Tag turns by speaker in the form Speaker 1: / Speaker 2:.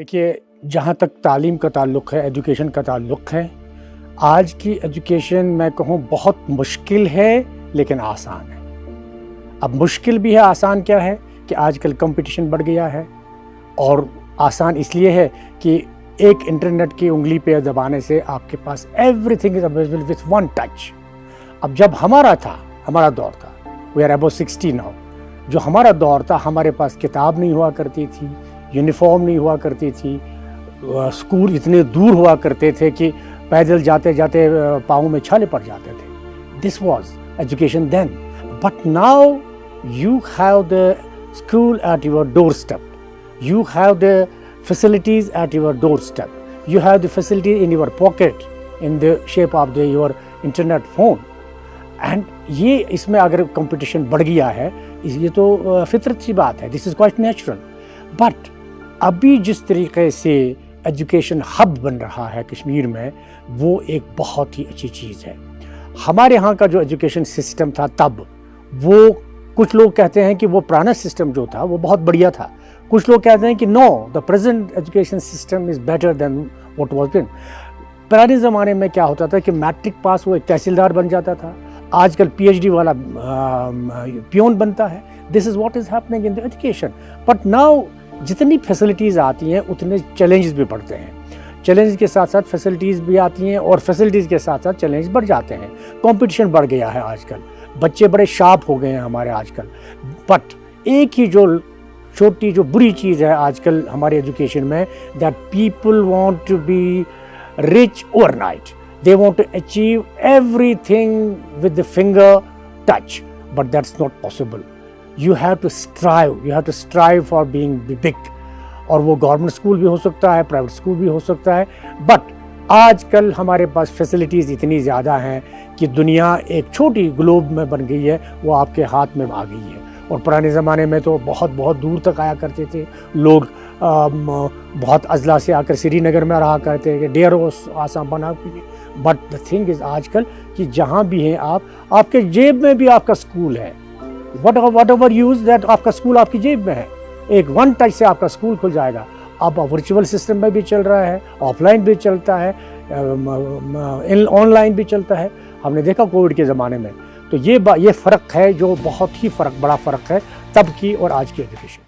Speaker 1: देखिए, जहाँ तक तालीम का ताल्लुक़ है, एजुकेशन का ताल्लुक़ है, आज की एजुकेशन मैं कहूँ बहुत मुश्किल है लेकिन आसान है। अब मुश्किल भी है, आसान क्या है कि आजकल कंपटीशन बढ़ गया है, और आसान इसलिए है कि एक इंटरनेट की उंगली पे दबाने से आपके पास everything is available with one touch. अब जब हमारा दौर था, वी आर अबाउट 60 नाउ, जो हमारा दौर था, हमारे पास किताब नहीं हुआ करती थी, यूनिफॉर्म नहीं हुआ करती थी, स्कूल इतने दूर हुआ करते थे कि पैदल जाते जाते पाँव में छाले पड़ जाते थे। This was education then, but now you have the school at your doorstep, you have the facilities at your doorstep, you have the facility in your pocket in the shape of your internet phone, and ये इसमें अगर competition बढ़ गया है, ये तो फितरत सी बात है, this is quite natural. But अभी जिस तरीके से एजुकेशन हब बन रहा है कश्मीर में, वो एक बहुत ही अच्छी चीज़ है। हमारे यहाँ का जो एजुकेशन सिस्टम था तब, वो कुछ लोग कहते हैं कि वो पुराना सिस्टम जो था वो बहुत बढ़िया था, कुछ लोग कहते हैं कि no, the present education system is better than what was been. पुराने ज़माने में क्या होता था कि मैट्रिक पास वो एक तहसीलदार बन जाता था, आजकल पीएचडी वाला पियोन बनता है। This is what is happening in the education. But now जितनी फैसिलिटीज़ आती हैं उतने चैलेंजेस भी बढ़ते हैं, चैलेंज के साथ साथ फैसिलिटीज़ भी आती हैं, और फैसिलिटीज़ के साथ साथ चैलेंज बढ़ जाते हैं। कंपटीशन बढ़ गया है आजकल, बच्चे बड़े शार्प हो गए हैं हमारे आजकल। बट एक ही जो छोटी जो बुरी चीज़ है आजकल हमारे एजुकेशन में, that people want to be rich overnight, they want to achieve everything with the finger touch, but that's not possible. You have to strive for being big, और वो गवर्नमेंट स्कूल भी हो सकता है, प्राइवेट स्कूल भी हो सकता है। बट आजकल हमारे पास फैसिलिटीज़ इतनी ज़्यादा हैं कि दुनिया एक छोटी ग्लोब में बन गई है, वो आपके हाथ में आ गई है। और पुराने ज़माने में तो बहुत बहुत दूर तक आया करते थे लोग, बहुत अजला से आकर श्रीनगर में रहा करते थे, डेयर आसाम बना। बट द थिंग इज़ आजकल कि जहाँ भी हैं आप, आपके जेब में भी आपका स्कूल है। वट एवर यूज़ दैट, आपका स्कूल आपकी जेब में है, एक वन टच से आपका स्कूल खुल जाएगा। अब वर्चुअल सिस्टम में भी चल रहा है, ऑफलाइन भी चलता है, ऑनलाइन भी चलता है। हमने देखा कोविड के ज़माने में। तो ये फ़र्क है, जो बहुत ही बड़ा फ़र्क है तब की और आज की एजुकेशन।